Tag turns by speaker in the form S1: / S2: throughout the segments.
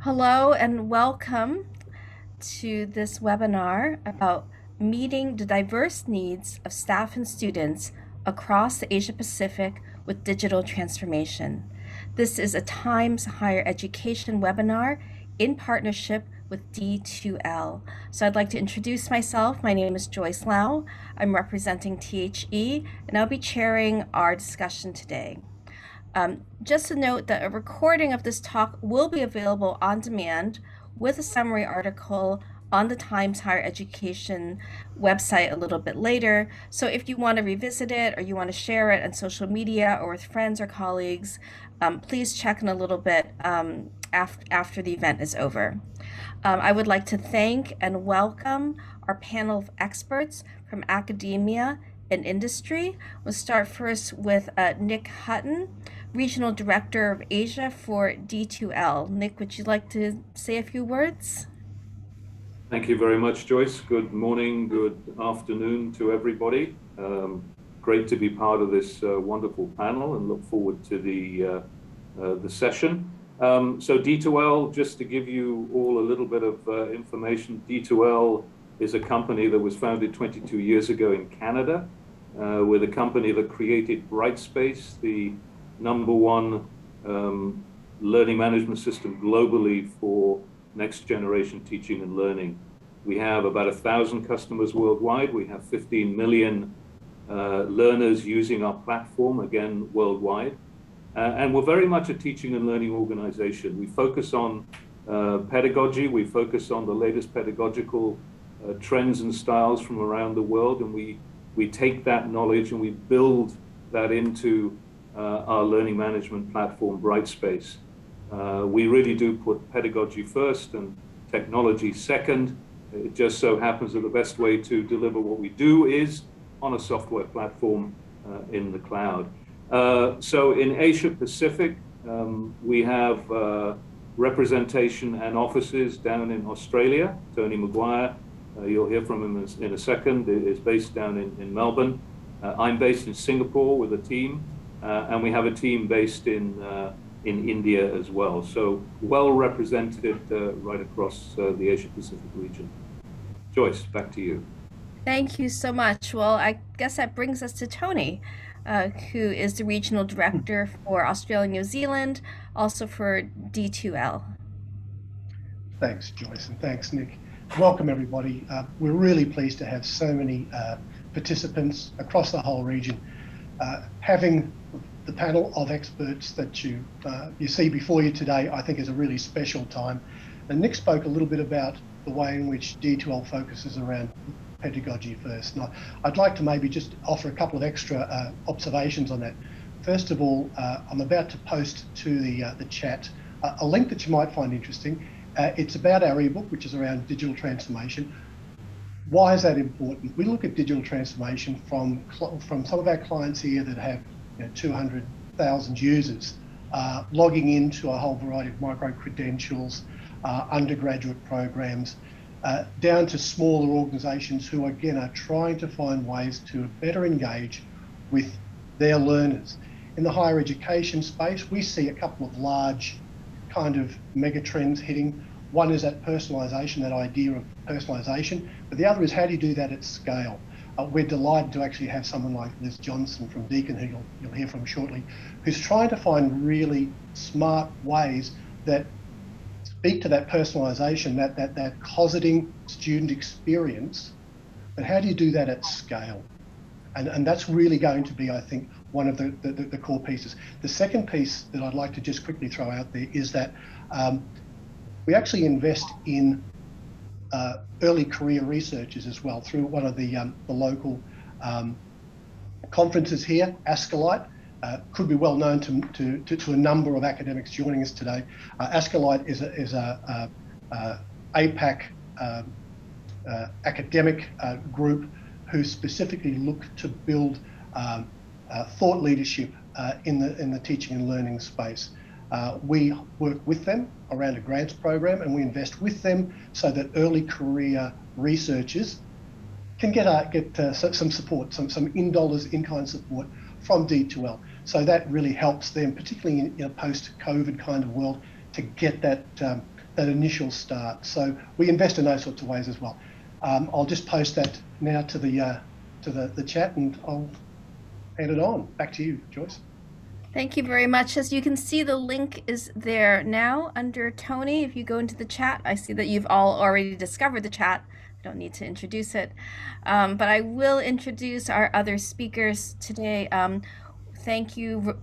S1: Hello and welcome to this webinar about meeting the diverse needs of staff and students across the Asia Pacific with digital transformation. This is a Times Higher Education webinar in partnership with D2L. So I'd like to introduce myself. My name is Joyce Lau. I'm representing THE, and I'll be chairing our discussion today. Just to note that a recording of this talk will be available on demand with a summary article on the Times Higher Education website a little bit later. So if you want to revisit it or you want to share it on social media or with friends or colleagues, please check in a little bit after the event is over. I would like to thank and welcome our panel of experts from academia and industry. We'll start first with Nick Hutton, Regional Director of Asia for D2L. Nick, would you like to say a few words?
S2: Thank you very much, Joyce. Good morning, good afternoon to everybody. Great to be part of this wonderful panel and look forward to the session. So D2L, just to give you all a little bit of information, D2L is a company that was founded 22 years ago in Canada. We're the company that created Brightspace, the #1 learning management system globally for next generation teaching and learning. We have about 1,000 customers worldwide. We have 15 million learners using our platform, again, worldwide. And we're very much a teaching and learning organization. We focus on pedagogy. We focus on the latest pedagogical trends and styles from around the world. And we take that knowledge and we build that into our learning management platform, Brightspace. We really do put pedagogy first and technology second. It just so happens that the best way to deliver what we do is on a software platform in the cloud. So in Asia Pacific, we have representation and offices down in Australia. Tony Maguire, you'll hear from him in a second, is based down in Melbourne. I'm based in Singapore with a team, and we have a team based in India as well. So well represented right across the Asia Pacific region. Joyce, back to you.
S1: Thank you so much. Well, I guess that brings us to Tony, who is the Regional Director for Australia and New Zealand, also for D2L.
S3: Thanks, Joyce, and thanks, Nick. Welcome, everybody. We're really pleased to have so many participants across the whole region. Having the panel of experts that you see before you today, I think is a really special time. And Nick spoke a little bit about the way in which D2L focuses around pedagogy first. And I'd like to maybe just offer a couple of extra observations on that. First of all, I'm about to post to the chat a link that you might find interesting. It's about our ebook, which is around digital transformation. Why is that important? We look at digital transformation from some of our clients here that have 200,000 users logging into a whole variety of micro-credentials, undergraduate programs, down to smaller organisations who, again, are trying to find ways to better engage with their learners. In the higher education space, we see a couple of large kind of mega trends hitting. One is that personalisation, that idea of personalisation, but the other is how do you do that at scale? We're delighted to actually have someone like Liz Johnson from Deakin, who you'll hear from shortly, who's trying to find really smart ways that speak to that personalisation, that closeting student experience, but how do you do that at scale? And that's really going to be, I think, one of the core pieces. The second piece that I'd like to just quickly throw out there is that we actually invest in early career researchers as well through one of the local conferences here, Ascolite. Could be well known to a number of academics joining us today. Ascolite is a APAC academic group who specifically look to build thought leadership in the teaching and learning space. We work with them around a grants program, and we invest with them so that early career researchers can get some support, some in-kind support from D2L. So that really helps them, particularly in a post-COVID kind of world, to get that that initial start. So we invest in those sorts of ways as well. I'll just post that now to the chat, and I'll hand it on. Back to you, Joyce.
S1: Thank you very much. As you can see, the link is there now under Tony. If you go into the chat, I see that you've all already discovered the chat. I don't need to introduce it. But I will introduce our other speakers today. Thank you,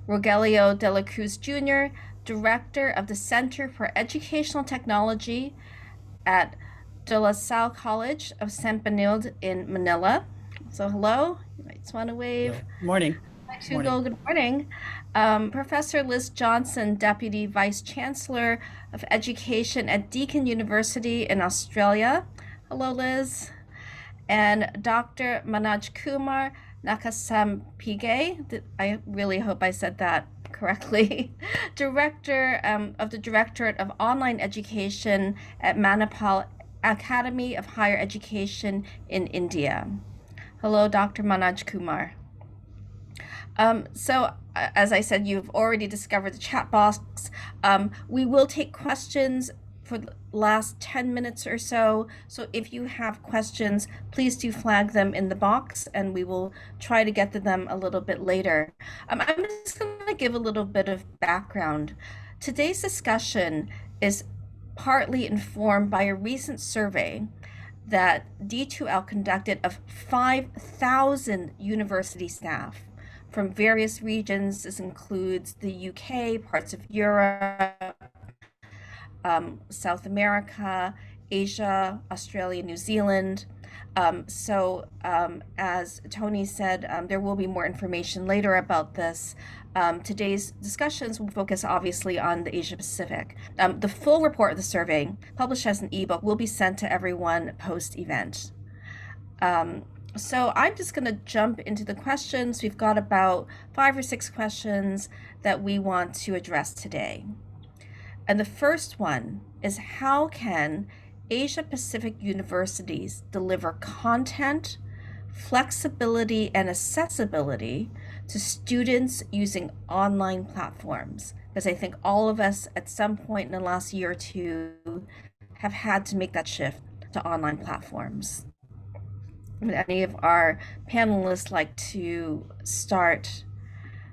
S1: Rogelio de la Cruz Jr., Director of the Center for Educational Technology at De La Salle College of San Benilde in Manila. So hello, you might just want to wave.
S4: Good morning.
S1: Hugo, good morning. Professor Liz Johnson, Deputy Vice Chancellor of Education at Deakin University in Australia. Hello, Liz. And Dr. Manoj Kumar Nakasampige, I really hope I said that correctly, Director of the Directorate of Online Education at Manipal Academy of Higher Education in India. Hello, Dr. Manoj Kumar. So, as I said, you've already discovered the chat box. We will take questions for the last 10 minutes or so. So if you have questions, please do flag them in the box, and we will try to get to them a little bit later. I'm just going to give a little bit of background. Today's discussion is partly informed by a recent survey that D2L conducted of 5,000 university staff from various regions. This includes the UK, parts of Europe, South America, Asia, Australia, New Zealand. As Tony said, there will be more information later about this. Today's discussions will focus obviously on the Asia Pacific. The full report of the survey, published as an ebook, will be sent to everyone post-event. So I'm just going to jump into the questions. We've got about 5 or 6 questions that we want to address today. And the first one is, how can Asia Pacific universities deliver content, flexibility, and accessibility to students using online platforms? Because I think all of us at some point in the last year or two have had to make that shift to online platforms. Would any of our panelists like to start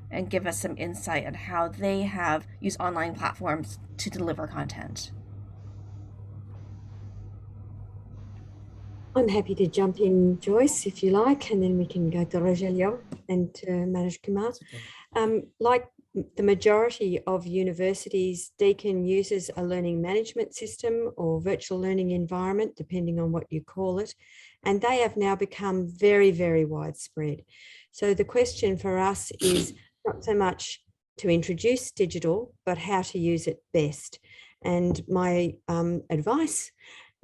S1: and give us some insight on how they have used online platforms to deliver content?
S5: I'm happy to jump in, Joyce, if you like, and then we can go to Rogelio and to Manoj Kumar. Like the majority of universities, Deakin uses a learning management system or virtual learning environment, depending on what you call it, and they have now become very, very widespread. So the question for us is not so much to introduce digital, but how to use it best. And my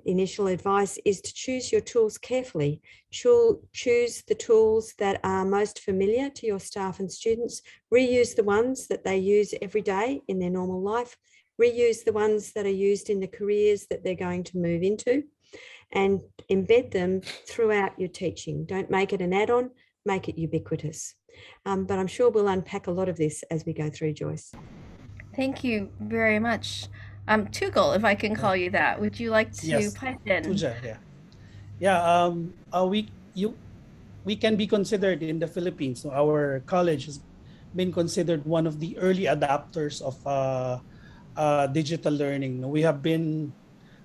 S5: initial advice is to choose your tools carefully. Choose the tools that are most familiar to your staff and students. Reuse the ones that they use every day in their normal life. Reuse the ones that are used in the careers that they're going to move into, and embed them throughout your teaching. Don't make it an add-on, make it ubiquitous. But I'm sure we'll unpack a lot of this as we go through, Joyce.
S1: Thank you very much. Tugel, if I can call you that, would you like to pipe in?
S4: Tuja, we can be considered in the Philippines. So our college has been considered one of the early adopters of digital learning. We have been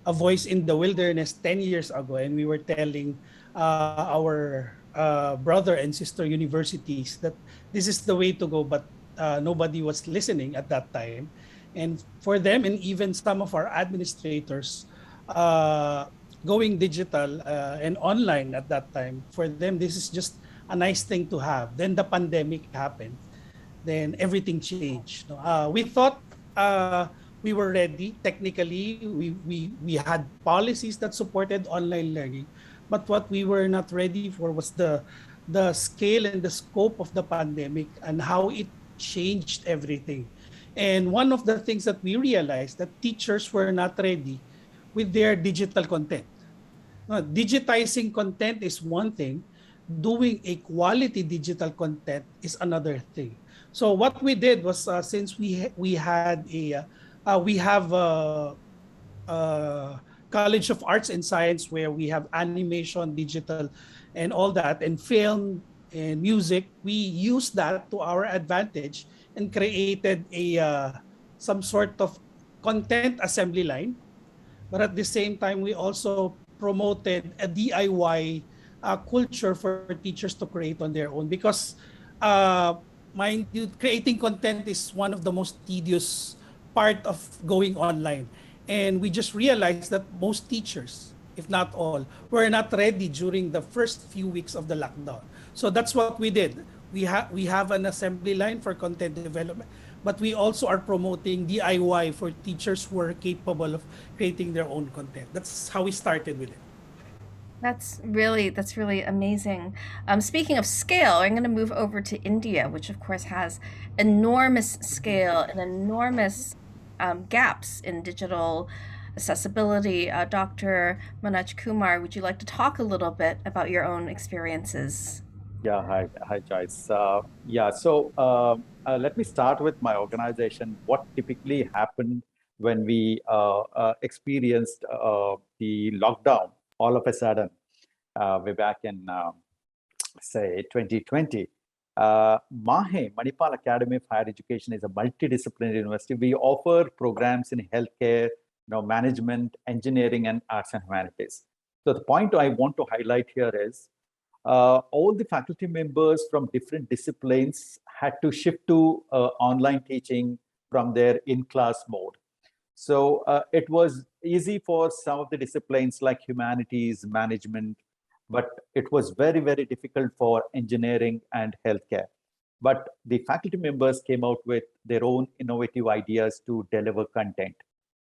S4: a voice in the wilderness 10 years ago, and we were telling our brother and sister universities that this is the way to go, but nobody was listening at that time. And for them, and even some of our administrators, going digital and online at that time, for them, this is just a nice thing to have. Then the pandemic happened. Then everything changed. We thought we were ready. Technically, we had policies that supported online learning. But what we were not ready for was the scale and the scope of the pandemic and how it changed everything. And one of the things that we realized, that teachers were not ready with their digital content. Digitizing content is one thing. Doing a quality digital content is another thing. So what we did was, since we have College of Arts and Science, where we have animation, digital, and all that, and film and music. We use that to our advantage and created a some sort of content assembly line. But at the same time, we also promoted a DIY culture for teachers to create on their own, because uh, mind you, creating content is one of the most tedious part of going online. And we just realized that most teachers, if not all, were not ready during the first few weeks of the lockdown. So that's what we did. We have an assembly line for content development, but we also are promoting DIY for teachers who are capable of creating their own content. That's how we started with it.
S1: That's really amazing. Speaking of scale, I'm going to move over to India, which of course has enormous scale and enormous gaps in digital accessibility. Dr. Manoj Kumar, would you like to talk a little bit about your own experiences?
S6: Yeah, hi, Joyce. Let me start with my organization. What typically happened when we experienced the lockdown all of a sudden, way back in, say, 2020. MAHE, Manipal Academy of Higher Education, is a multidisciplinary university. We offer programs in healthcare, management, engineering, and arts and humanities. So the point I want to highlight here is all the faculty members from different disciplines had to shift to online teaching from their in-class mode. So it was easy for some of the disciplines like humanities, management, but it was very, very difficult for engineering and healthcare. But the faculty members came out with their own innovative ideas to deliver content.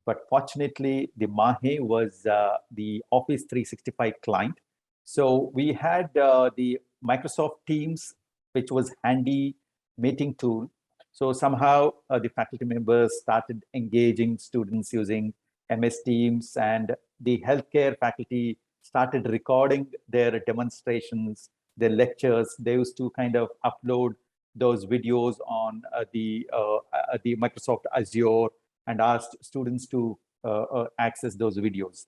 S6: But fortunately, the MAHE was the Office 365 client. So we had the Microsoft Teams, which was handy meeting tool. So somehow the faculty members started engaging students using MS Teams, and the healthcare faculty started recording their demonstrations, their lectures. They used to kind of upload those videos on the Microsoft Azure and asked students to access those videos.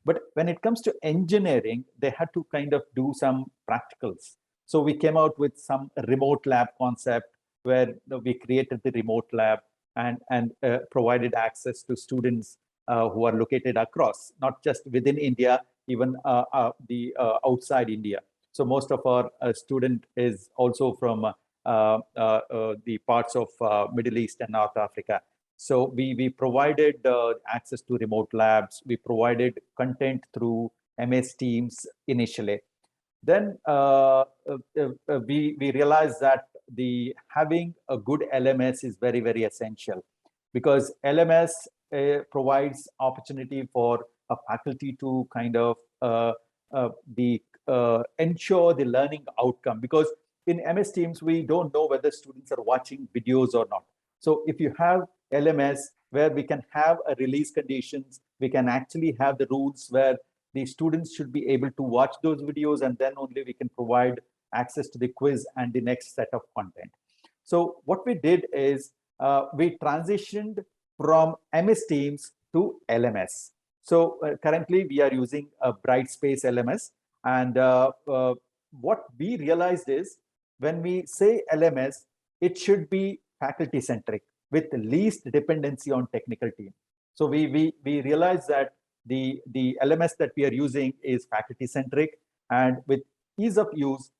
S6: But when it comes to engineering, they had to kind of do some practicals. So we came out with some remote lab concept where we created the remote lab and provided access to students who are located across, not just within India, even the outside India. So most of our student is also from the parts of Middle East and North Africa. So we provided access to remote labs. We provided content through MS Teams initially. Then we realized that having a good LMS is very, very essential, because LMS provides opportunity for a faculty to kind of ensure the learning outcome. Because in MS Teams, we don't know whether students are watching videos or not. So if you have LMS where we can have a release conditions, we can actually have the rules where the students should be able to watch those videos, and then only we can provide access to the quiz and the next set of content. So what we did is we transitioned from MS Teams to LMS. So currently we are using a Brightspace LMS. And what we realized is when we say LMS, it should be faculty centric with the least dependency on technical team. So we realized that the LMS that we are using is faculty centric, and with ease of use,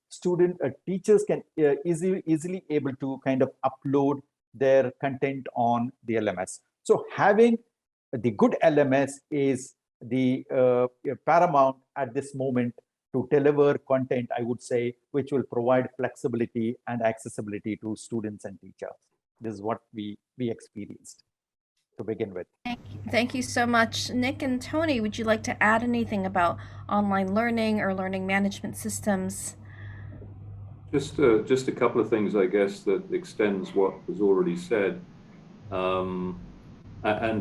S6: teachers can easily able to kind of upload their content on the LMS. So having the good LMS is the paramount at this moment to deliver content, I would say, which will provide flexibility and accessibility to students and teachers. This is what we experienced to begin with.
S1: Thank you so much. Nick and Tony, would you like to add anything about online learning or learning management systems?
S2: Just a couple of things, I guess, that extends what was already said. And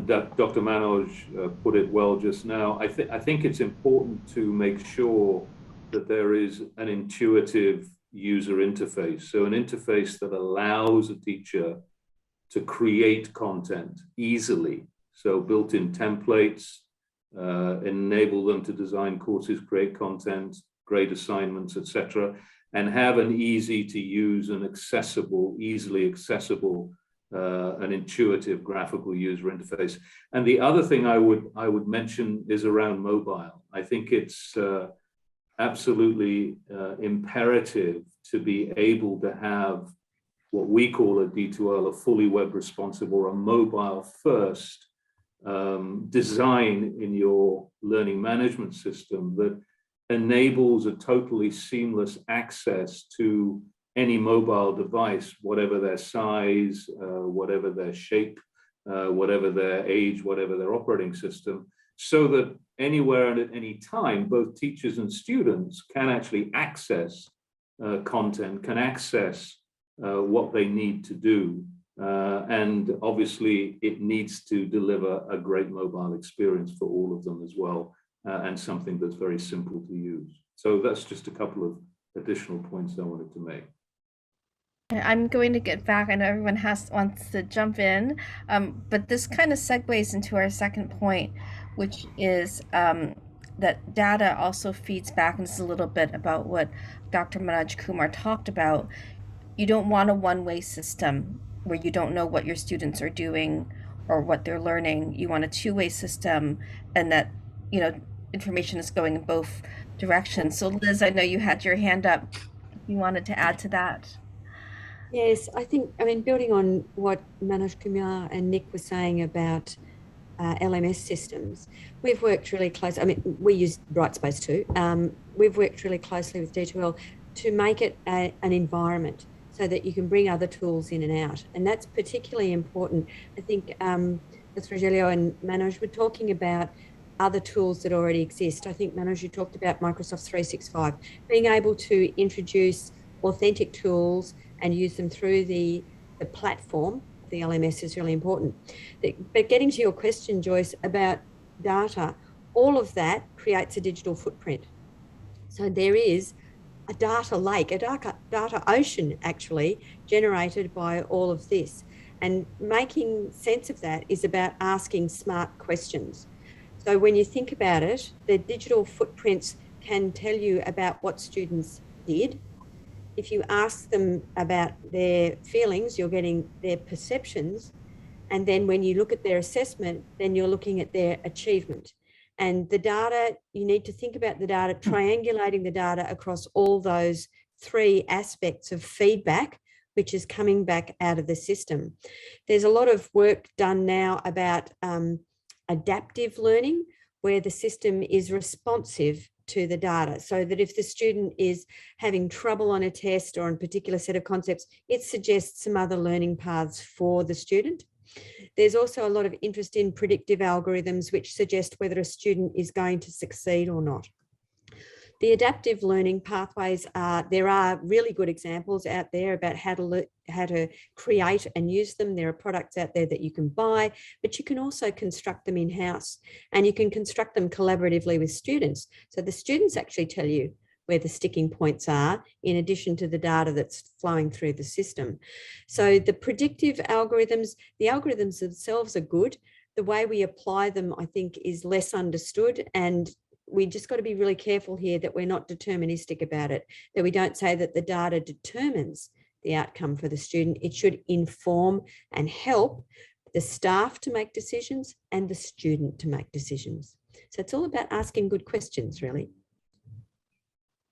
S2: Dr. Manoj put it well just now. I think it's important to make sure that there is an intuitive user interface. So an interface that allows a teacher to create content easily So built-in templates enable them to design courses, create content, grade assignments, etc., and have an easy to use and accessible, easily accessible, an intuitive graphical user interface. And the other thing I would mention is around mobile. I think it's absolutely imperative to be able to have what we call a D2L, a fully web responsive or a mobile first design in your learning management system that enables a totally seamless access to any mobile device, whatever their size, whatever their shape, whatever their age, whatever their operating system, so that anywhere and at any time, both teachers and students can actually access content, can access what they need to do. And obviously, it needs to deliver a great mobile experience for all of them as well, and something that's very simple to use. So that's just a couple of additional points I wanted to make.
S1: I'm going to get back. I know everyone wants to jump in, but this kind of segues into our second point, which is that data also feeds back, and this is a little bit about what Dr. Manoj Kumar talked about. You don't want a one-way system where you don't know what your students are doing or what they're learning. You want a two-way system, and that, you know, information is going in both directions. So Liz, I know you had your hand up. You wanted to add to that.
S5: Yes, I mean, building on what Manoj Kumar and Nick were saying about LMS systems, we've worked really close. I mean, we use Brightspace too. We've worked really closely with D2L to make it an environment so that you can bring other tools in and out. And that's particularly important. I think with Rogelio and Manoj were talking about other tools that already exist. I think, Manoj, you talked about Microsoft 365, being able to introduce authentic tools and use them through the platform. The LMS is really important. But getting to your question, Joyce, about data, all of that creates a digital footprint. So there is a data lake, a data ocean actually generated by all of this. And making sense of that is about asking smart questions. So when you think about it, the digital footprints can tell you about what students did. If you ask them about their feelings, you're getting their perceptions. And then when you look at their assessment, then you're looking at their achievement. And the data, you need to think about the data, triangulating the data across all those three aspects of feedback, which is coming back out of the system. There's a lot of work done now about adaptive learning, where the system is responsive to the data, so that if the student is having trouble on a test or on a particular set of concepts, it suggests some other learning paths for the student. There's also a lot of interest in predictive algorithms which suggest whether a student is going to succeed or not. The adaptive learning pathways there are really good examples out there about how to create and use them. There are products out there that you can buy, but you can also construct them in-house, and you can construct them collaboratively with students. So the students actually tell you where the sticking points are, in addition to the data that's flowing through the system. So the predictive algorithms, the algorithms themselves are good. The way we apply them, I think, is less understood, and we just got to be really careful here that we're not deterministic about it, that we don't say that the data determines the outcome for the student. It should inform and help the staff to make decisions and the student to make decisions. So it's all about asking good questions, really.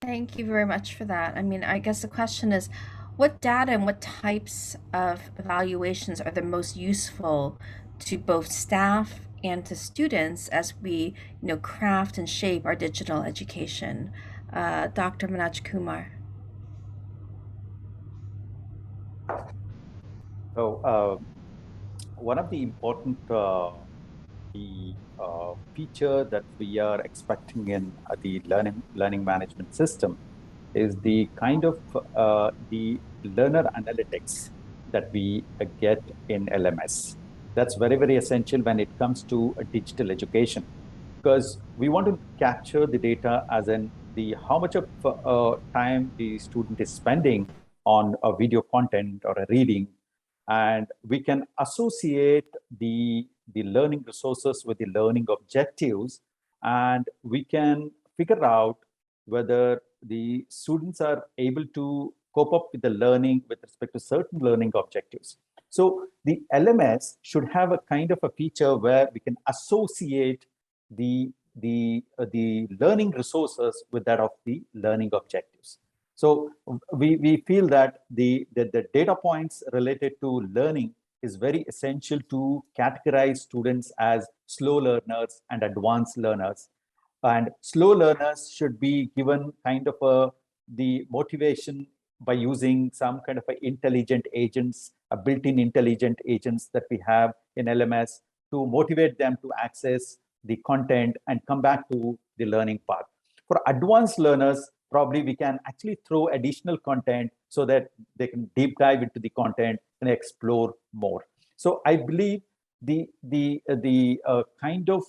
S1: Thank you very much for that. I mean, I guess the question is, what data and what types of evaluations are the most useful to both staff and to students as we, craft and shape our digital education? Dr. Manoj Kumar.
S6: So one of the important feature that we are expecting in the learning management system is the kind of the learner analytics that we get in LMS. That's very, very essential when it comes to digital education, because we want to capture the data as in how much of time the student is spending on a video content or a reading, and we can associate the the learning resources with the learning objectives, and we can figure out whether the students are able to cope up with the learning with respect to certain learning objectives. So the LMS should have a kind of a feature where we can associate the learning resources with that of the learning objectives. So we feel that the data points related to learning is very essential to categorize students as slow learners and advanced learners. And slow learners should be given kind of the motivation by using some kind of intelligent agents, built-in intelligent agents that we have in LMS to motivate them to access the content and come back to the learning path. For advanced learners, probably we can actually throw additional content so that they can deep dive into the content and explore more. So I believe the kind of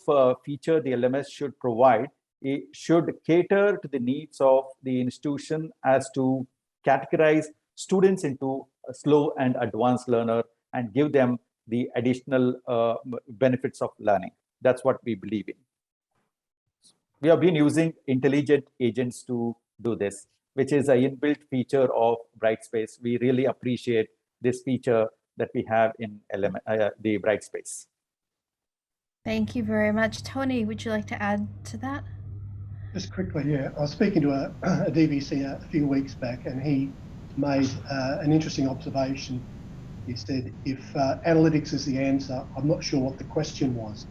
S6: feature the LMS should provide, it should cater to the needs of the institution as to categorize students into a slow and advanced learner and give them the additional benefits of learning. That's what we believe in. We have been using intelligent agents to do this, which is an inbuilt feature of Brightspace. We really appreciate this feature that we have in the Brightspace.
S1: Thank you very much. Tony, would you like to add to that?
S3: Just quickly, yeah. I was speaking to a DVC a few weeks back, and he made an interesting observation. He said, if analytics is the answer, I'm not sure what the question was.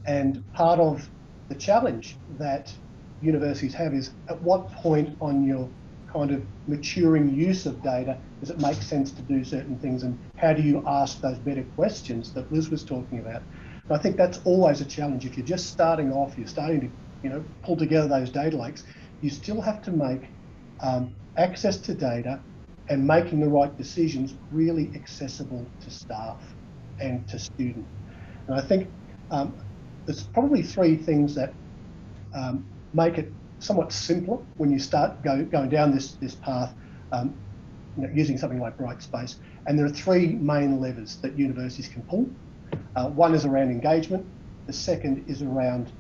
S3: And part of the challenge that universities have is, at what point on your kind of maturing use of data does it make sense to do certain things, and how do you ask those better questions that Liz was talking about? And I think that's always a challenge. If you're just starting off, you're starting to pull together those data lakes, you still have to make access to data and making the right decisions really accessible to staff and to students. And I think there's probably three things that make it somewhat simpler when you start going down this path, using something like Brightspace. And there are three main levers that universities can pull. One is around engagement. The second is around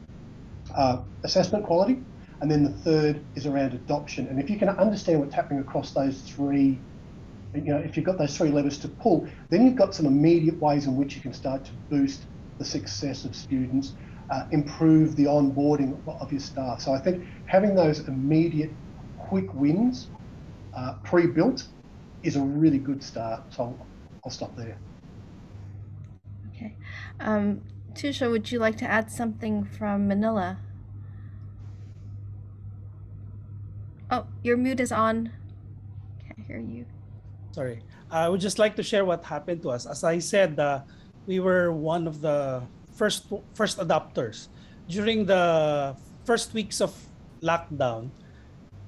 S3: assessment quality. And then the third is around adoption. And if you can understand what's happening across those three, if you've got those three levers to pull, then you've got some immediate ways in which you can start to boost the success of students, improve the onboarding of your staff. So I think having those immediate quick wins pre-built is a really good start. So I'll stop there.
S1: Okay. Tusha, would you like to add something from Manila? Oh, your mute is on. Can't hear you.
S4: Sorry. I would just like to share what happened to us. As I said, we were one of the first adopters. During the first weeks of lockdown,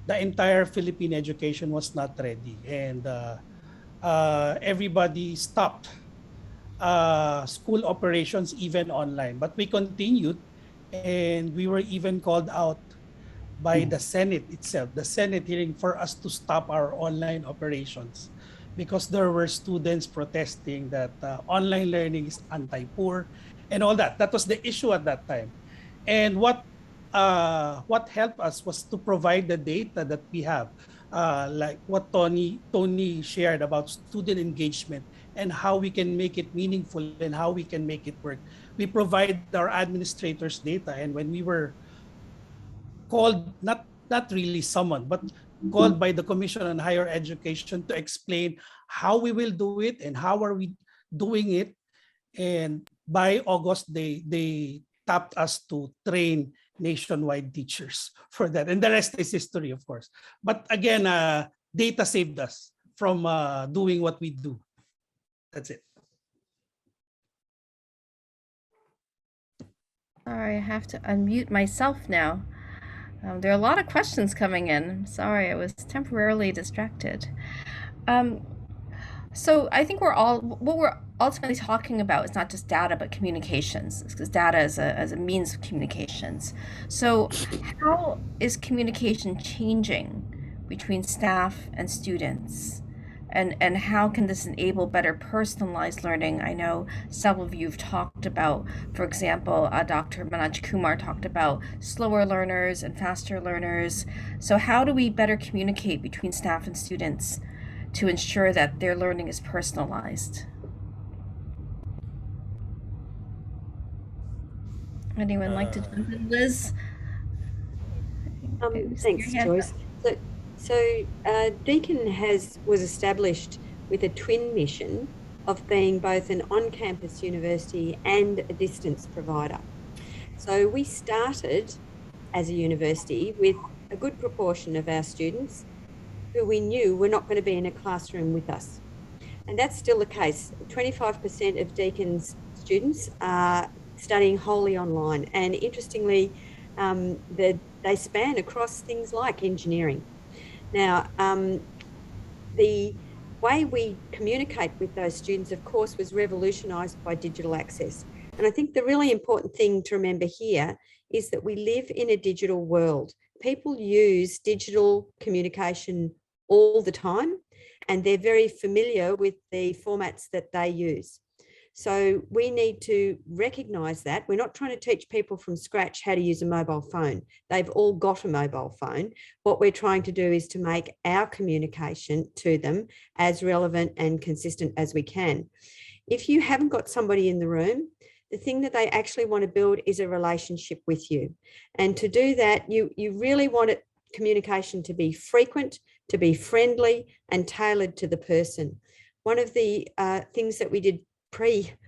S4: the entire Philippine education was not ready, and everybody stopped school operations, even online. But we continued, and we were even called out by the Senate itself, the Senate hearing, for us to stop our online operations, because there were students protesting that online learning is anti-poor and all that. That was the issue at that time. And what helped us was to provide the data that we have, like what Tony shared about student engagement and how we can make it meaningful and how we can make it work. We provide our administrators data, and when we were called, not really summoned, but called by the Commission on Higher Education to explain how we will do it and how are we doing it. And by August, they tapped us to train nationwide teachers for that. And the rest is history, of course. But again, data saved us from doing what we do. That's it.
S1: Sorry, I have to unmute myself now. There are a lot of questions coming in. Sorry, I was temporarily distracted. So I think what we're ultimately talking about is not just data, but communications, because data is a means of communications. So how is communication changing between staff and students? and how can this enable better personalized learning? I know several of you have talked about, for example, Dr. Manoj Kumar talked about slower learners and faster learners. So how do we better communicate between staff and students to ensure that their learning is personalized? Anyone like to jump in? Liz? I see your
S5: Thanks,
S1: hand up.
S5: Joyce. So Deakin was established with a twin mission of being both an on-campus university and a distance provider. So we started as a university with a good proportion of our students who we knew were not going to be in a classroom with us. And that's still the case. 25% of Deakin's students are studying wholly online. And interestingly, they span across things like engineering. Now, the way we communicate with those students, of course, was revolutionised by digital access. And I think the really important thing to remember here is that we live in a digital world. People use digital communication all the time, and they're very familiar with the formats that they use. So we need to recognise that. We're not trying to teach people from scratch how to use a mobile phone. They've all got a mobile phone. What we're trying to do is to make our communication to them as relevant and consistent as we can. If you haven't got somebody in the room, the thing that they actually want to build is a relationship with you. And to do that, you really want communication to be frequent, to be friendly and tailored to the person. One of the things that we did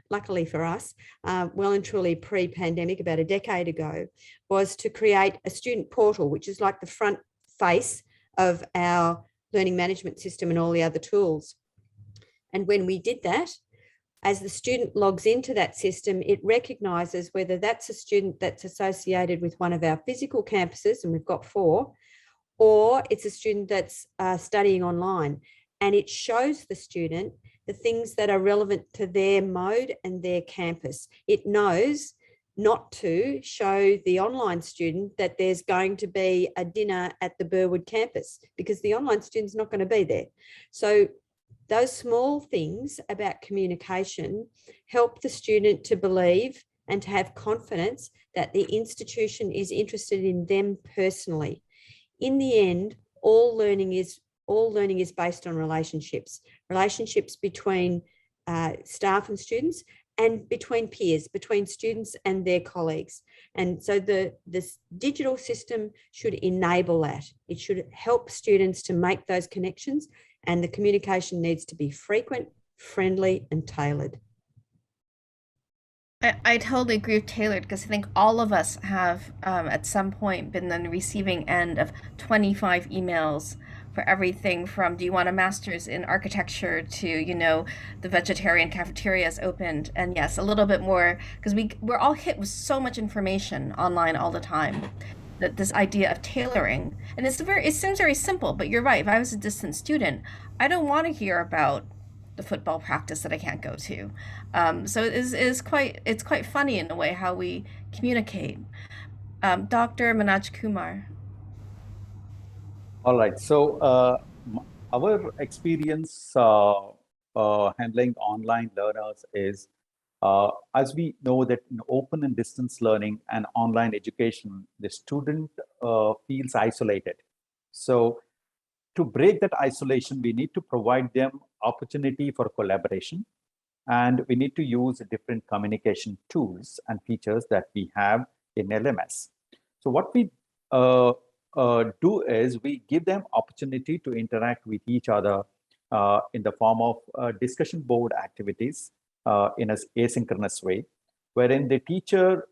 S5: luckily for us, well and truly pre-pandemic, about a decade ago, was to create a student portal, which is like the front face of our learning management system and all the other tools. And when we did that, as the student logs into that system, it recognises whether that's a student that's associated with one of our physical campuses, and we've got 4, or it's a student that's studying online. And it shows the student the things that are relevant to their mode and their campus. It knows not to show the online student that there's going to be a dinner at the Burwood campus, because the online student's not going to be there. So those small things about communication help the student to believe and to have confidence that the institution is interested in them personally. In the end, all learning is based on relationships between staff and students, and between peers, between students and their colleagues. And so this digital system should enable that. It should help students to make those connections, and the communication needs to be frequent, friendly and tailored.
S1: I totally agree with Taylor, because I think all of us have at some point been on the receiving end of 25 emails for everything from, do you want a master's in architecture, to, you know, the vegetarian cafeteria is opened. And yes, a little bit more, because we're all hit with so much information online all the time, that this idea of tailoring, and it seems very simple, but you're right. If I was a distant student, I don't want to hear about the football practice that I can't go to. So it's quite funny in a way how we communicate. Dr. Manoj Kumar.
S6: All right. So our experience handling online learners is, as we know that in open and distance learning and online education, the student feels isolated. So to break that isolation, we need to provide them opportunity for collaboration, and we need to use different communication tools and features that we have in LMS. So what we do is we give them opportunity to interact with each other in the form of discussion board activities in an asynchronous way, wherein the teacher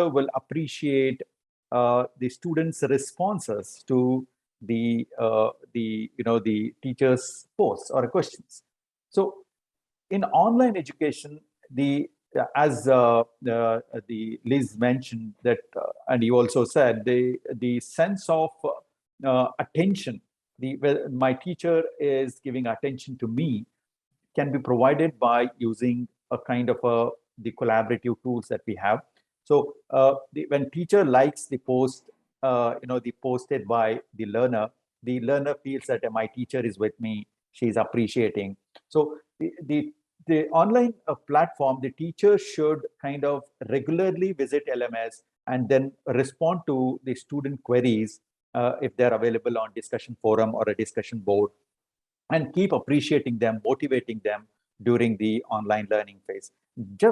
S6: will appreciate the students' responses to the teacher's posts or questions. So in online education, as the Liz mentioned that, and you also said, the sense of attention, my teacher is giving attention to me, can be provided by using a kind of the collaborative tools that we have. So when teacher likes the post, the posted by the learner feels that my teacher is with me. she's appreciating. So the online platform, the teacher should kind of regularly visit LMS and then respond to the student queries if they're available on discussion forum or a discussion board, and keep appreciating them, motivating them during the online learning phase.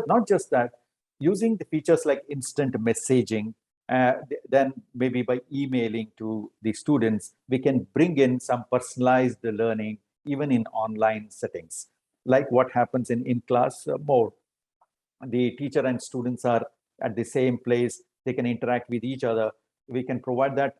S6: Not just that, using the features like instant messaging, then maybe by emailing to the students, we can bring in some personalized learning even in online settings, like what happens in class mode. The teacher and students are at the same place, they can interact with each other. We can provide that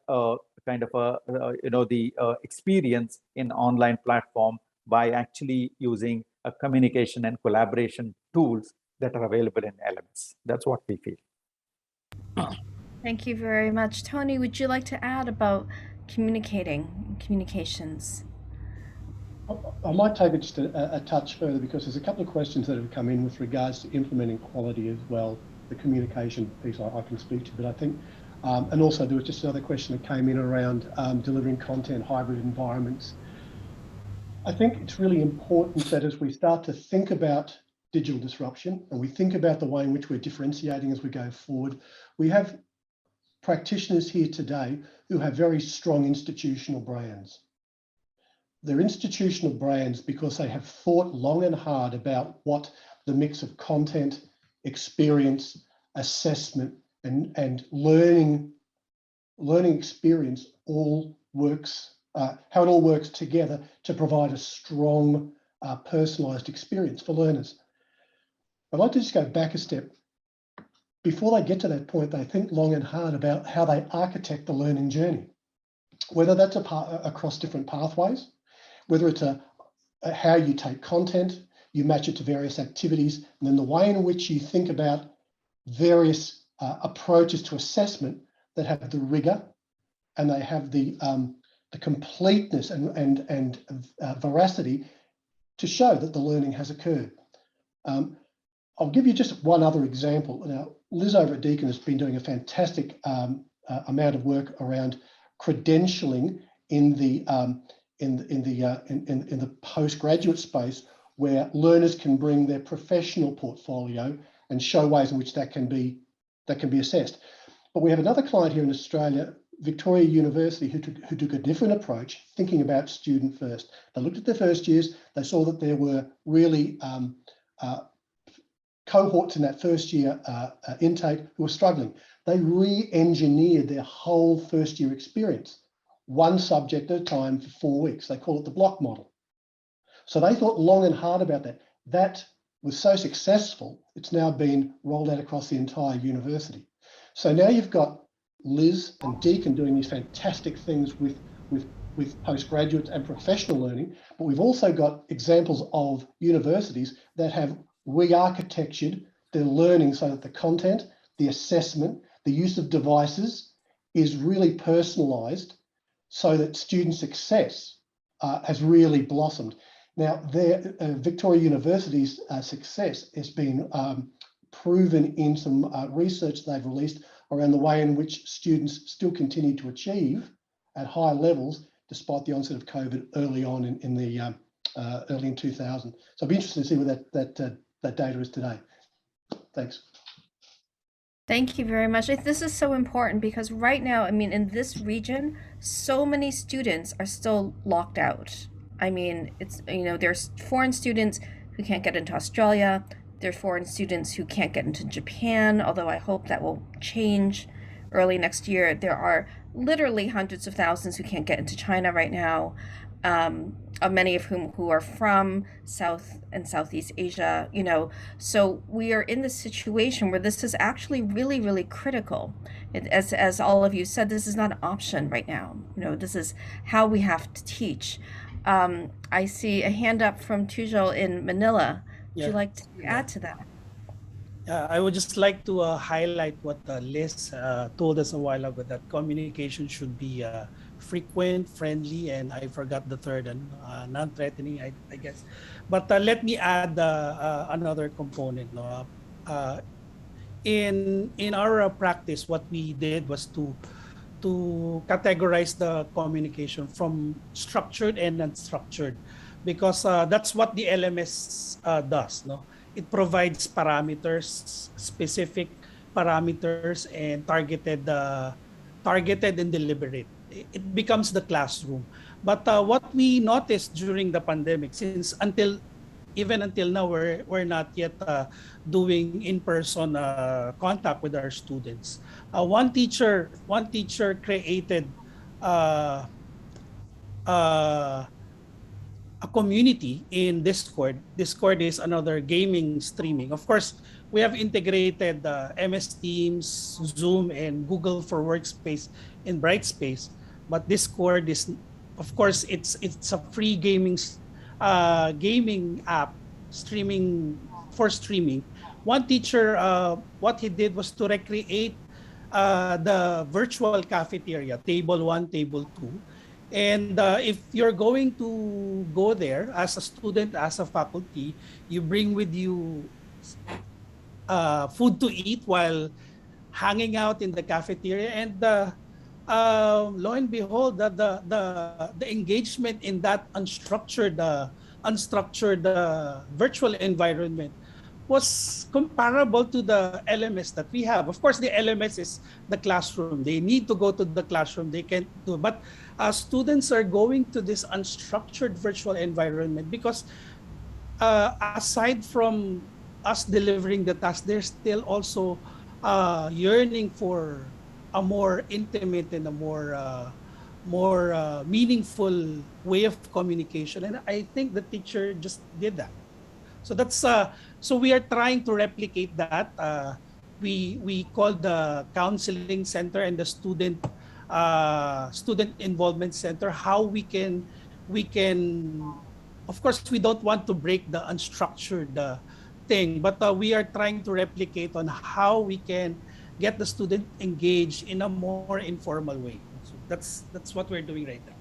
S6: kind of the experience in online platform by actually using a communication and collaboration tools that are available in LMS. That's what we feel.
S1: Thank you very much. Tony, would you like to add about communications?
S3: I might take it just a touch further, because there's a couple of questions that have come in with regards to implementing quality as well. The communication piece I can speak to, but I think, and also there was just another question that came in around delivering content, hybrid environments. I think it's really important that as we start to think about digital disruption and we think about the way in which we're differentiating as we go forward, we have practitioners here today who have very strong institutional brands. They're institutional brands because they have thought long and hard about what the mix of content, experience, assessment, and learning experience all works, how it all works together to provide a strong, personalized experience for learners. I'd like to just go back a step. Before they get to that point, they think long and hard about how they architect the learning journey, whether that's across different pathways, whether it's how you take content, you match it to various activities, and then the way in which you think about various approaches to assessment that have the rigor and they have the completeness and veracity to show that the learning has occurred. I'll give you just one other example. Now, Liz over at Deakin has been doing a fantastic amount of work around credentialing in the postgraduate space, where learners can bring their professional portfolio and show ways in which that can be assessed. But we have another client here in Australia, Victoria University, who took a different approach, thinking about student first. They looked at their first years, they saw that there were really cohorts in that first year intake who were struggling. They re-engineered their whole first year experience, one subject at a time for 4 weeks. They call it the block model. So they thought long and hard about that. That was so successful, it's now been rolled out across the entire university. So now you've got Liz and Deakin doing these fantastic things with postgraduates and professional learning, but we've also got examples of universities that have re-architectured their learning so that the content, the assessment, the use of devices is really personalized so that student success has really blossomed. Now, Victoria University's success has been proven in some research they've released around the way in which students still continue to achieve at high levels despite the onset of COVID early on early in 2000. So I'd be interested to see where that data is today. Thanks.
S1: Thank you very much. This is so important because right now, I mean, in this region, so many students are still locked out. I mean, it's, there's foreign students who can't get into Australia. There are foreign students who can't get into Japan, although I hope that will change early next year. There are literally hundreds of thousands who can't get into China right now, many of whom who are from South and Southeast Asia, So we are in this situation where this is actually really, really critical. As all of you said, this is not an option right now. This is how we have to teach. I see a hand up from Tujol in Manila. Would you like to add to that?
S4: I would just like to highlight what Liz told us a while ago, that communication should be frequent, friendly, and I forgot the third, and non-threatening, I guess. But let me add another component. In our practice, what we did was to categorize the communication from structured and unstructured. because that's what the LMS does. No, it provides parameters, specific parameters, and targeted and deliberate. It becomes the classroom. But what we noticed during the pandemic, since even until now, we're not yet doing in-person contact with our students. One teacher created uh, uh, a community in Discord. Discord is another gaming streaming. Of course, we have integrated MS Teams, Zoom, and Google for Workspace in Brightspace. But Discord is, of course, it's a free gaming app streaming for streaming. One teacher, what he did was to recreate the virtual cafeteria, table one, table two. And if you're going to go there as a student, as a faculty, you bring with you food to eat while hanging out in the cafeteria. And lo and behold, the engagement in that unstructured virtual environment was comparable to the LMS that we have. Of course, the LMS is the classroom. They need to go to the classroom. They can't do, but students are going to this unstructured virtual environment because aside from us delivering the task, they're still also yearning for a more intimate and a more meaningful way of communication. And I think the teacher just did that. So that's so we are trying to replicate that. We call the counseling center and the student involvement center how we can. Of course, we don't want to break the unstructured thing, but we are trying to replicate on how we can get the student engaged in a more informal way. So that's what we're doing right now.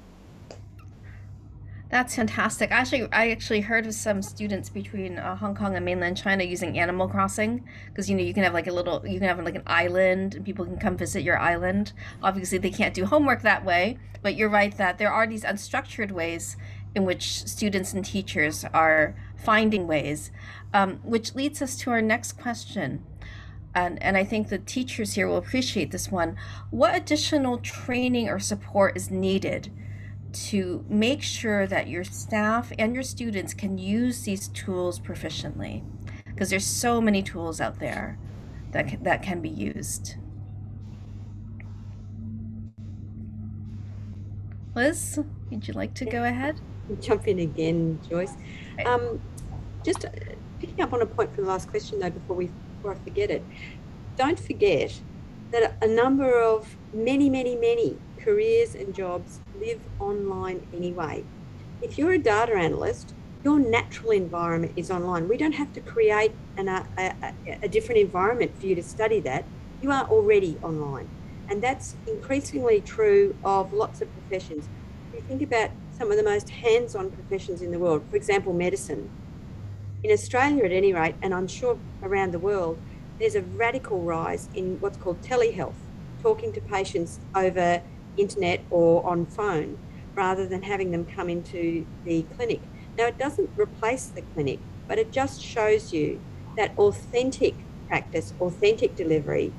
S1: That's fantastic. I actually heard of some students between Hong Kong and mainland China using Animal Crossing because you can have like you can have like an island and people can come visit your island. Obviously, they can't do homework that way, but you're right that there are these unstructured ways in which students and teachers are finding ways, which leads us to our next question. And I think the teachers here will appreciate this one. What additional training or support is needed to make sure that your staff and your students can use these tools proficiently? Because there's so many tools out there that can be used. Liz, would you like to go ahead?
S5: Jump in again, Joyce. Just picking up on a point from the last question though, before I forget it. Don't forget that a number of many careers and jobs live online anyway. If you're a data analyst, your natural environment is online. We don't have to create a different environment for you to study that. You are already online. And that's increasingly true of lots of professions. If you think about some of the most hands-on professions in the world, for example, medicine. In Australia at any rate, and I'm sure around the world, there's a radical rise in what's called telehealth, talking to patients over internet or on phone rather than having them come into the clinic. Now, it doesn't replace the clinic, but it just shows you that authentic practice, authentic delivery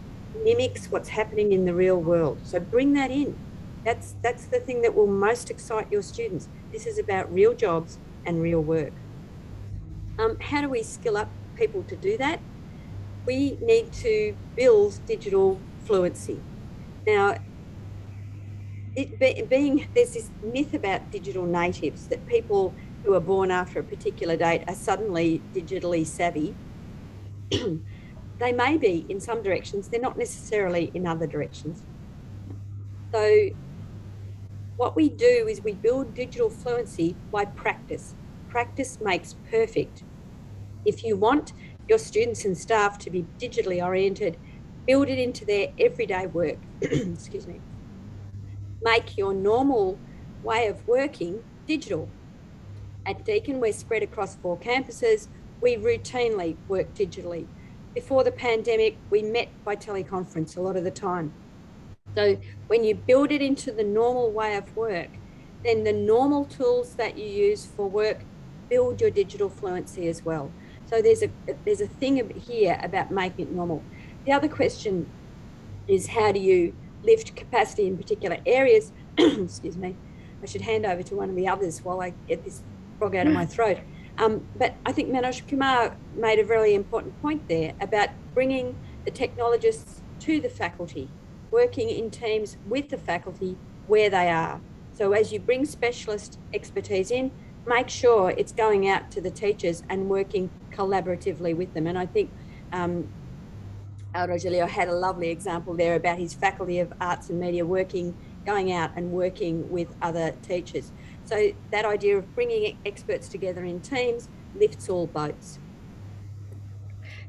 S5: mimics what's happening in the real world. So bring that in. That's the thing that will most excite your students. This is about real jobs and real work. How do we skill up people to do that? We need to build digital fluency. Now, there's this myth about digital natives, that people who are born after a particular date are suddenly digitally savvy. They may be in some directions, they're not necessarily in other directions. So what we do is we build digital fluency by practice. Practice makes perfect. If you want your students and staff to be digitally oriented, build it into their everyday work. Excuse me. Make your normal way of working digital. At Deakin, we're spread across 4 campuses. We routinely work digitally. Before the pandemic, we met by teleconference a lot of the time. So when you build it into the normal way of work, then the normal tools that you use for work build your digital fluency as well. So there's a thing here about making it normal. The other question is, how do you lift capacity in particular areas? Excuse me. I should hand over to one of the others while I get this frog out of my throat. But I think Manoj Kumar made a really important point there about bringing the technologists to the faculty, working in teams with the faculty where they are. So as you bring specialist expertise in, make sure it's going out to the teachers and working collaboratively with them. And I think Rogelio had a lovely example there about his Faculty of Arts and Media going out and working with other teachers. So that idea of bringing experts together in teams lifts all boats.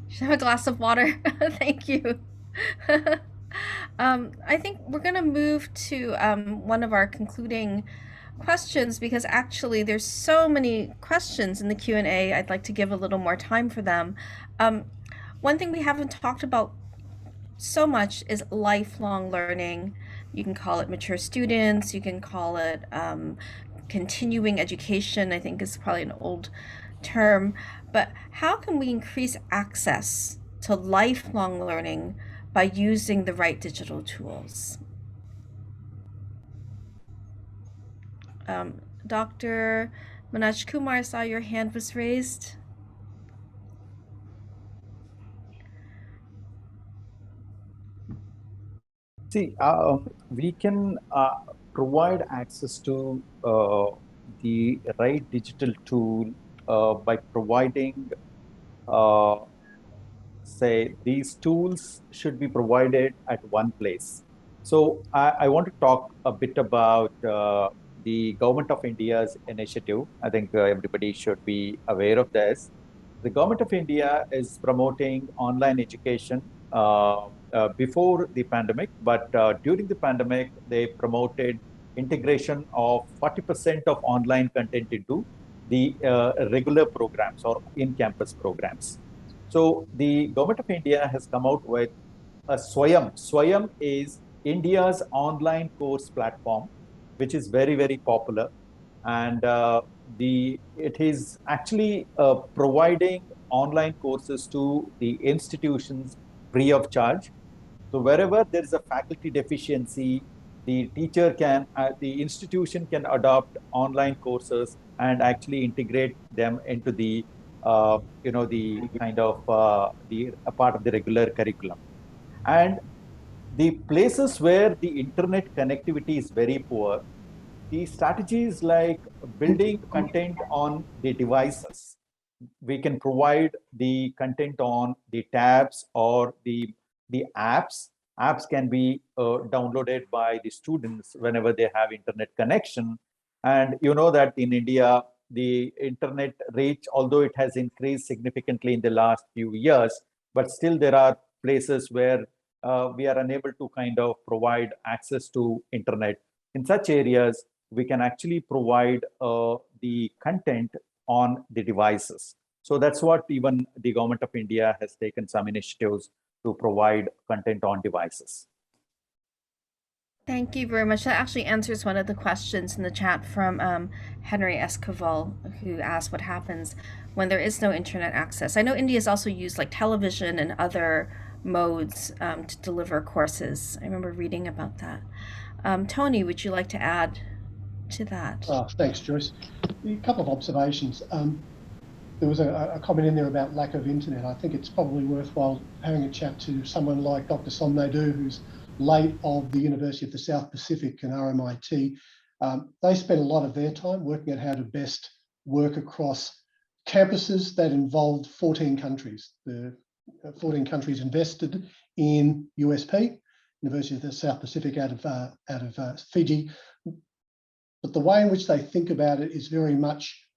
S1: Should I have a glass of water? Thank you. I think we're going to move to one of our concluding questions, because actually there's so many questions in the Q&A. I'd like to give a little more time for them. One thing we haven't talked about so much is lifelong learning. You can call it mature students, you can call it continuing education, I think is probably an old term. But how can we increase access to lifelong learning by using the right digital tools? Dr. Manoj Kumar, I saw your hand was raised.
S6: See, we can provide access to the right digital tool by providing, say, these tools should be provided at one place. So I want to talk a bit about the Government of India's initiative. I think everybody should be aware of this. The Government of India is promoting online education before the pandemic, but during the pandemic, they promoted integration of 40% of online content into the regular programs or in-campus programs. So the Government of India has come out with a Swayam. Swayam is India's online course platform, which is very, very popular. And it is actually providing online courses to the institutions free of charge. So wherever there is a faculty deficiency, the institution can adopt online courses and actually integrate them into the the kind of a part of the regular curriculum. And the places where the internet connectivity is very poor, the strategies like building content on the devices. We can provide the content on the tabs or the apps. Apps can be downloaded by the students whenever they have internet connection. And you know that in India, the internet reach, although it has increased significantly in the last few years, but still there are places where we are unable to kind of provide access to internet. In such areas, we can actually provide the content on the devices. So that's what even the Government of India has taken some initiatives to provide content on devices.
S1: Thank you very much. That actually answers one of the questions in the chat from Henry Escoval, who asked what happens when there is no internet access. I know India has also used like television and other modes to deliver courses. I remember reading about that. Tony, would you like to add to that?
S3: Thanks, Joyce. A couple of observations. There was a comment in there about lack of internet. I think it's probably worthwhile having a chat to someone like Dr. Somnaidu, who's late of the University of the South Pacific and RMIT. They spent a lot of their time working out how to best work across campuses that involved 14 countries. The 14 countries invested in USP, University of the South Pacific out of Fiji. But the way in which they think about it is very much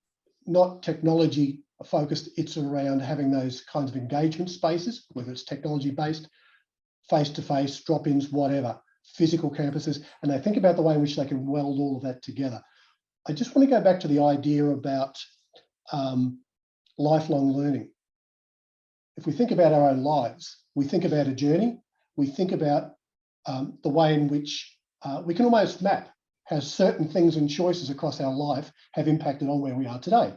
S3: not technology focused. It's around having those kinds of engagement spaces, whether it's technology based, face-to-face, drop-ins, whatever, physical campuses, and they think about the way in which they can weld all of that together. I just want to go back to the idea about lifelong learning. If we think about our own lives, we think about a journey, we think about the way in which we can almost map how certain things and choices across our life have impacted on where we are today.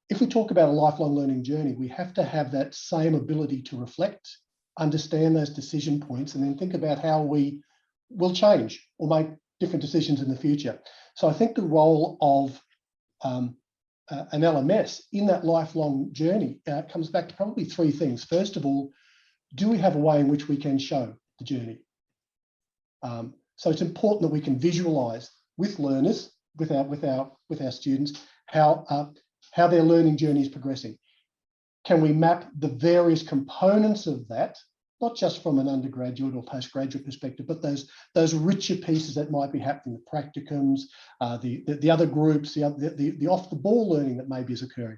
S3: if we talk about a lifelong learning journey, we have to have that same ability to reflect, understand those decision points, and then think about how we will change or make different decisions in the future. So I think the role of an LMS in that lifelong journey comes back to probably three things. First of all, do we have a way in which we can show the journey? So it's important that we can visualize with learners, with our students, how their learning journey is progressing. Can we map the various components of that, not just from an undergraduate or postgraduate perspective, but those richer pieces that might be happening, the practicums, the other groups, the off-the-ball learning that maybe is occurring.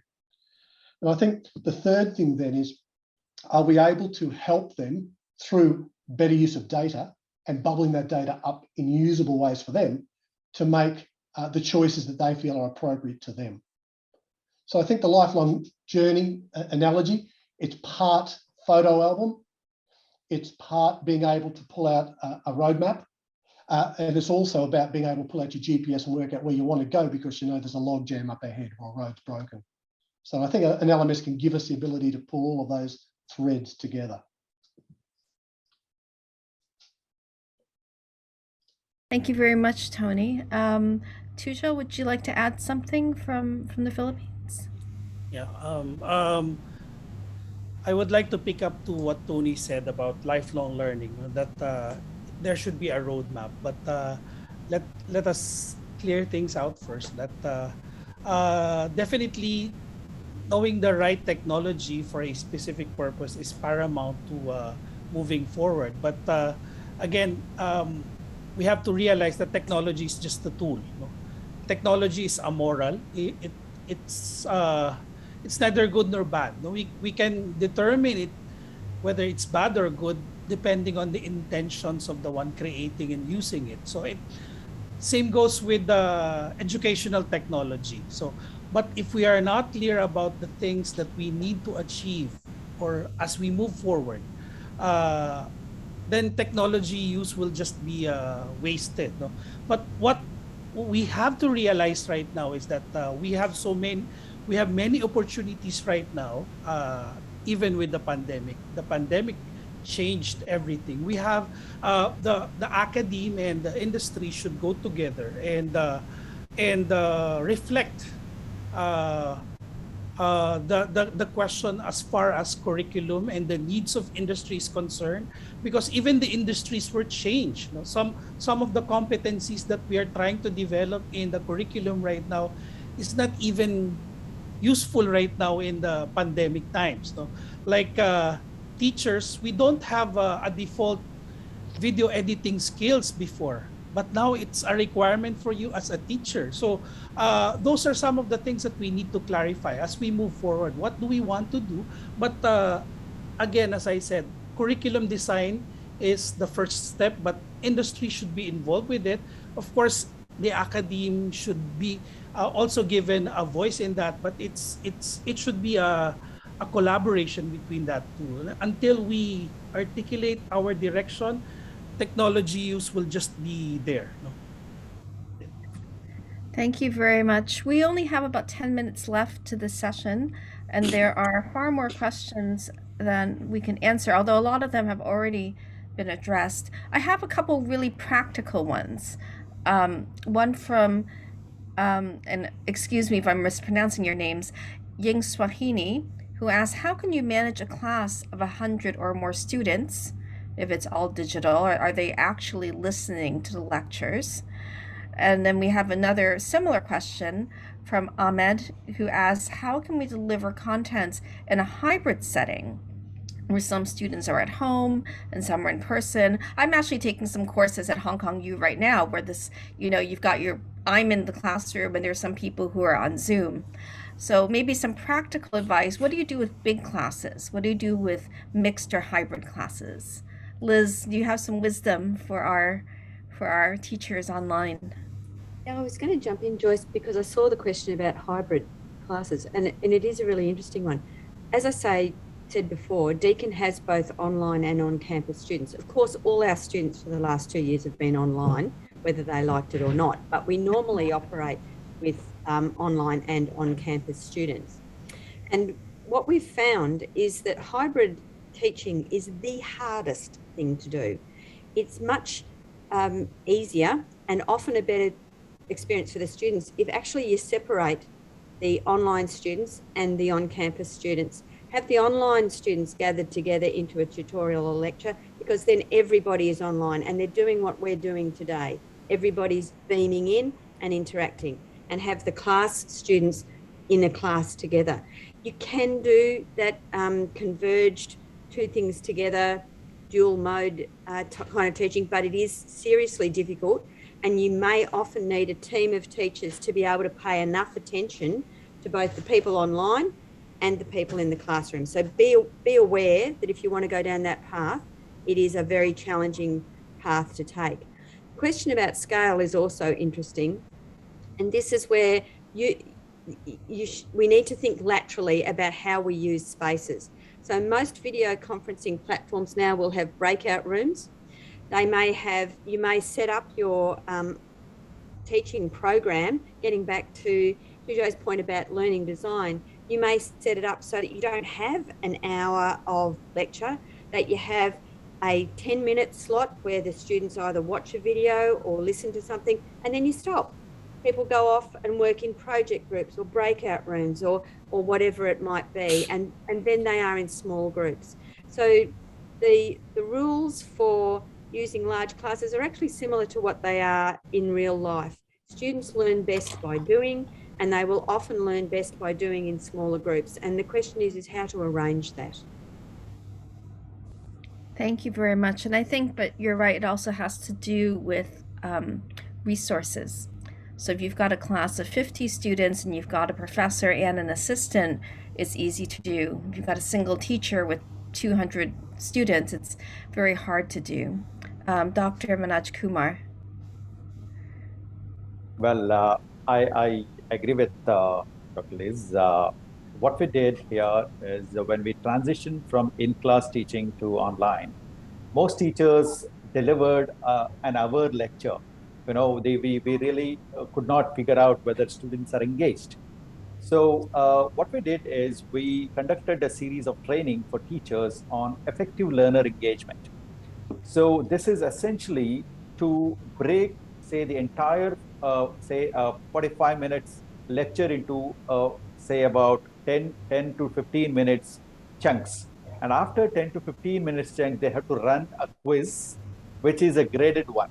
S3: And I think the third thing then is, are we able to help them through better use of data and bubbling that data up in usable ways for them to make the choices that they feel are appropriate to them? So I think the lifelong journey analogy, it's part photo album, it's part being able to pull out a roadmap, and it's also about being able to pull out your GPS and work out where you want to go because you know there's a log jam up ahead or a road's broken. So I think an LMS can give us the ability to pull all of those threads together.
S1: Thank you very much, Tony. Tujo, would you like to add something from the Philippines?
S4: Yeah, I would like to pick up to what Tony said about lifelong learning, that there should be a roadmap, but let us clear things out first. That definitely knowing the right technology for a specific purpose is paramount to moving forward. But again, we have to realize that technology is just a tool. Technology is amoral. It's neither good nor bad. We can determine it whether it's bad or good depending on the intentions of the one creating and using it. So same goes with the educational technology. So, but if we are not clear about the things that we need to achieve or as we move forward, then technology use will just be wasted. But what we have to realize right now is that we have many opportunities right now, even with the pandemic. The pandemic changed everything. We have the academe and the industry should go together and reflect the question as far as curriculum and the needs of industry is concerned, because even the industries were changed. Some of the competencies that we are trying to develop in the curriculum right now is not even useful right now in the pandemic times. Like teachers, we don't have a default video editing skills before, but now it's a requirement for you as a teacher. So those are some of the things that we need to clarify as we move forward. What do we want to do? But again, as I said, curriculum design is the first step, but industry should be involved with it. Of course, the academe should be also given a voice in that, but it should be a collaboration between that two. Until we articulate our direction, technology use will just be there.
S1: Thank you very much. We only have about 10 minutes left to this session, and there are far more questions than we can answer, although a lot of them have already been addressed. I have a couple really practical ones. One from, and excuse me if I'm mispronouncing your names, Ying Swahini, who asks, how can you manage a class of 100 or more students if it's all digital, or are they actually listening to the lectures? And then we have another similar question from Ahmed, who asks, how can we deliver content in a hybrid setting where some students are at home and some are in person? I'm actually taking some courses at Hong Kong U right now where this, you've got I'm in the classroom and there's some people who are on Zoom. So maybe some practical advice. What do you do with big classes? What do you do with mixed or hybrid classes? Liz, do you have some wisdom for our teachers online?
S5: Yeah, I was going to jump in, Joyce, because I saw the question about hybrid classes, and it is a really interesting one. As I said before, Deakin has both online and on-campus students. Of course, all our students for the last 2 years have been online, whether they liked it or not, but we normally operate with online and on-campus students. And what we've found is that hybrid teaching is the hardest thing to do. It's much easier and often a better experience for the students if actually you separate the online students and the on-campus students. Have the online students gathered together into a tutorial or lecture, because then everybody is online and they're doing what we're doing today. Everybody's beaming in and interacting, and have the class students in a class together. You can do that converged two things together, dual mode kind of teaching, but it is seriously difficult. And you may often need a team of teachers to be able to pay enough attention to both the people online and the people in the classroom. So be aware that if you want to go down that path, it is a very challenging path to take. The question about scale is also interesting. And this is where we need to think laterally about how we use spaces. So most video conferencing platforms now will have breakout rooms. They may have, you may set up your teaching program, getting back to Joe's point about learning design, you may set it up so that you don't have an hour of lecture, that you have a 10-minute slot where the students either watch a video or listen to something, and then you stop. People go off and work in project groups or breakout rooms or whatever it might be, and then they are in small groups. So the rules for using large classes are actually similar to what they are in real life. Students learn best by doing, and they will often learn best by doing in smaller groups. And the question is how to arrange that.
S1: Thank you very much. And I think, but you're right, it also has to do with resources. So if you've got a class of 50 students and you've got a professor and an assistant, it's easy to do. If you've got a single teacher with 200 students, it's very hard to do. Dr. Manoj Kumar.
S6: Well, I agree with Dr. Liz. What we did here is when we transitioned from in-class teaching to online, most teachers delivered an hour lecture. You know, we really could not figure out whether students are engaged. So what we did is we conducted a series of training for teachers on effective learner engagement. So this is essentially to break, say, the entire, 45 minutes lecture into, say, about 10 to 15 minutes chunks. And after 10 to 15 minutes chunk, they have to run a quiz, which is a graded one.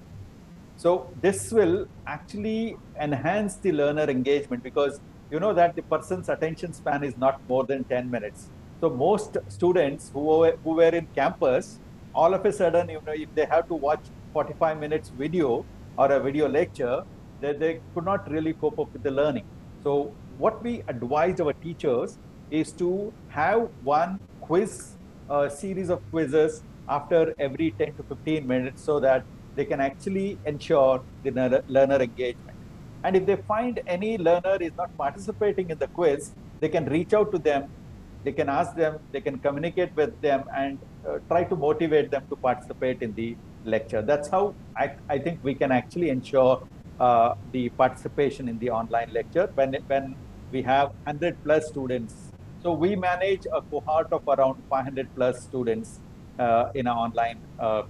S6: So this will actually enhance the learner engagement, because you know that the person's attention span is not more than 10 minutes. So most students who were in campus, all of a sudden, you know, if they have to watch 45 minutes video or a video lecture, they could not really cope up with the learning. So what we advised our teachers is to have one quiz, a series of quizzes after every 10 to 15 minutes, so that they can actually ensure the learner engagement. And if they find any learner is not participating in the quiz, they can reach out to them, they can ask them, they can communicate with them, and try to motivate them to participate in the lecture. That's how I think we can actually ensure the participation in the online lecture when we have 100 plus students. So we manage a cohort of around 500 plus students in an online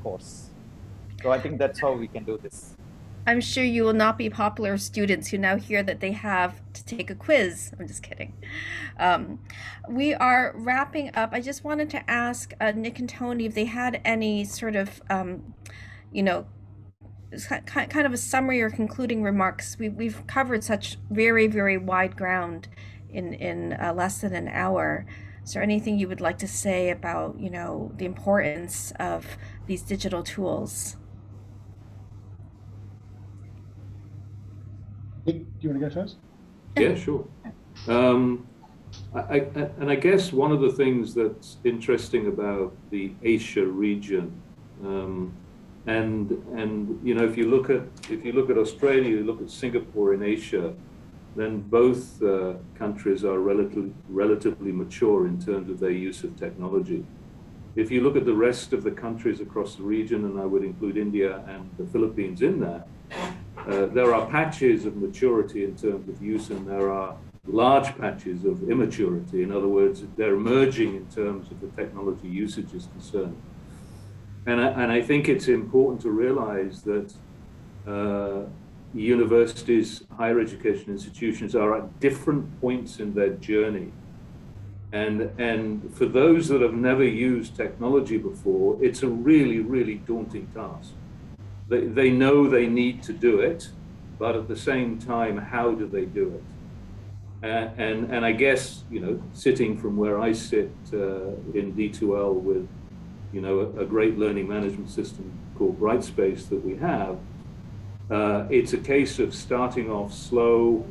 S6: course. So I think that's how we can do this.
S1: I'm sure you will not be popular students who now hear that they have to take a quiz. I'm just kidding. We are wrapping up. I just wanted to ask Nick and Tony if they had any sort of, kind of a summary or concluding remarks. We've covered such very, very wide ground in less than an hour. Is there anything you would like to say about, the importance of these digital tools?
S3: Nick, do you want to go first?
S2: Yeah, sure. I guess one of the things that's interesting about the Asia region, and if you look at Australia, you look at Singapore in Asia, then both countries are relatively mature in terms of their use of technology. If you look at the rest of the countries across the region, and I would include India and the Philippines in that, there are patches of maturity in terms of use, and there are large patches of immaturity. In other words, they're emerging in terms of the technology usage is concerned. And I think it's important to realize that universities, higher education institutions are at different points in their journey. And for those that have never used technology before, it's a really, really daunting task. They know they need to do it, but at the same time, how do they do it? And I guess, you know, sitting from where I sit in D2L with, you know, a great learning management system called Brightspace that we have, it's a case of starting off slow,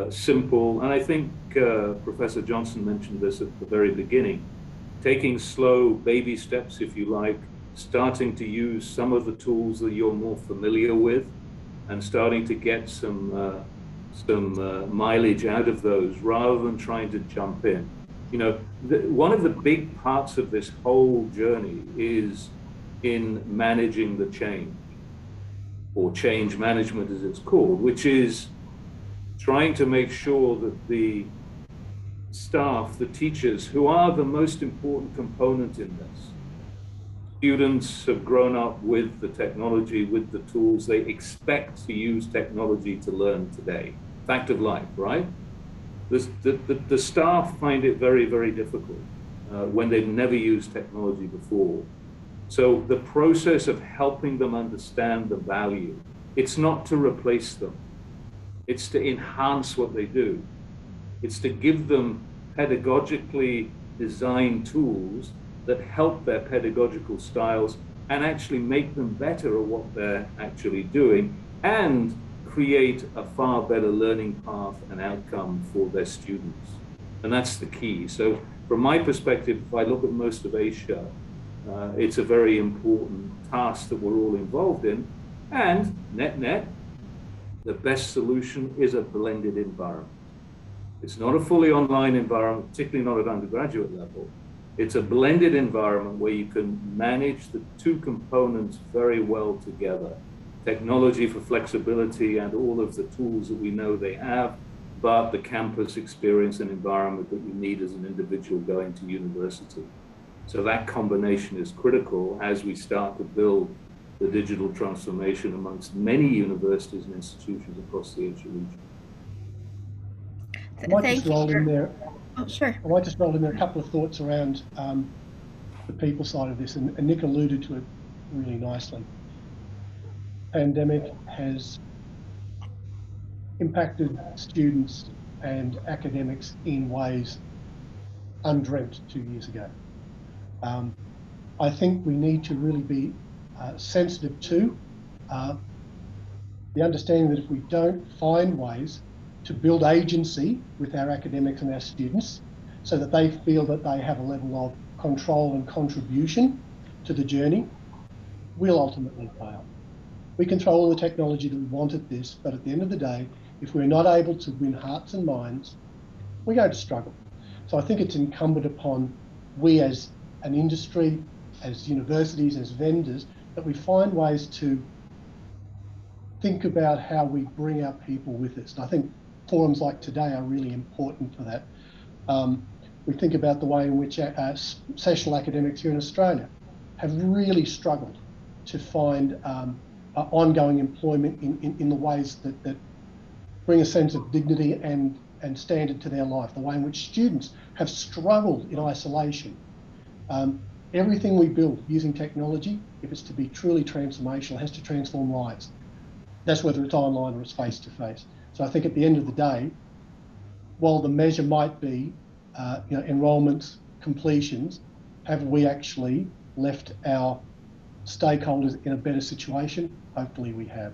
S2: simple, and I think Professor Johnson mentioned this at the very beginning, taking slow baby steps, if you like, starting to use some of the tools that you're more familiar with and starting to get some mileage out of those rather than trying to jump in. You know, one of the big parts of this whole journey is in managing the change, or change management as it's called, which is trying to make sure that the staff, the teachers, who are the most important component in this, students have grown up with the technology, with the tools. They expect to use technology to learn today. Fact of life, right? The staff find it very, very difficult when they've never used technology before. So the process of helping them understand the value, it's not to replace them. It's to enhance what they do. It's to give them pedagogically designed tools that help their pedagogical styles and actually make them better at what they're actually doing and create a far better learning path and outcome for their students. And that's the key. So from my perspective, if I look at most of Asia, it's a very important task that we're all involved in. And net, the best solution is a blended environment. It's not a fully online environment, particularly not at undergraduate level. It's a blended environment where you can manage the two components very well together. Technology for flexibility and all of the tools that we know they have, but the campus experience and environment that you need as an individual going to university. So that combination is critical as we start to build the digital transformation amongst many universities and institutions across the Asia region.
S3: I might just roll in there.
S1: Oh, sure.
S3: I might just roll in there a couple of thoughts around the people side of this, and Nick alluded to it really nicely. Pandemic has impacted students and academics in ways undreamt 2 years ago. I think we need to really be sensitive to the understanding that if we don't find ways to build agency with our academics and our students so that they feel that they have a level of control and contribution to the journey, we'll ultimately fail. We can throw all the technology that we want at this, but at the end of the day, if we're not able to win hearts and minds, we're going to struggle. So I think it's incumbent upon we as an industry, as universities, as vendors, that we find ways to think about how we bring our people with us. And I think forums like today are really important for that. We think about the way in which sessional academics here in Australia have really struggled to find ongoing employment in the ways that bring a sense of dignity and standard to their life, the way in which students have struggled in isolation. Everything we build using technology, if it's to be truly transformational, has to transform lives. That's whether it's online or it's face-to-face. So I think at the end of the day, while the measure might be enrolments, completions, have we actually left our stakeholders in a better situation? Hopefully we have.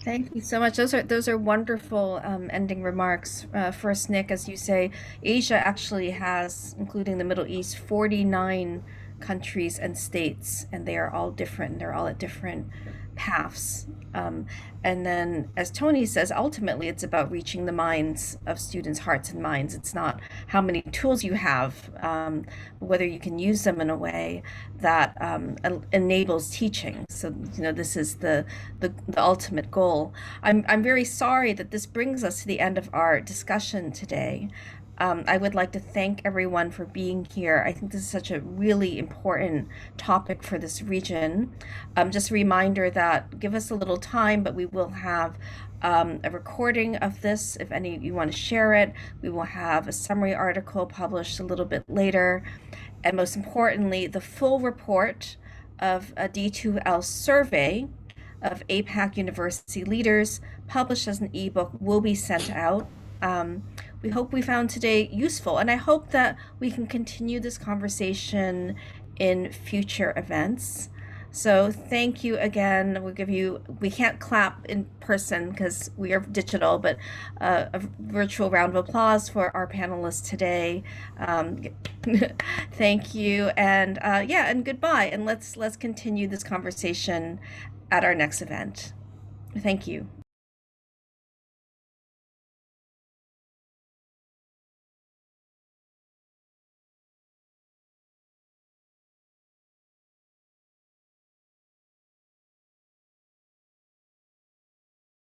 S1: Thank you so much. Those are wonderful ending remarks. First, Nick, as you say, Asia actually has, including the Middle East, 49 countries and states, and they are all different. They're all at different paths. And then, as Tony says, ultimately it's about reaching the minds of students' hearts and minds. It's not how many tools you have, whether you can use them in a way that enables teaching. So, this is the ultimate goal. I'm very sorry that this brings us to the end of our discussion today. I would like to thank everyone for being here. I think this is such a really important topic for this region. Just a reminder that give us a little time, but we will have a recording of this if any of you want to share it. We will have a summary article published a little bit later. And most importantly, the full report of a D2L survey of APAC university leaders published as an ebook will be sent out. We hope we found today useful, and I hope that we can continue this conversation in future events. So thank you again. We can't clap in person because we are digital, but a virtual round of applause for our panelists today. Thank you, and and goodbye. And let's continue this conversation at our next event. Thank you.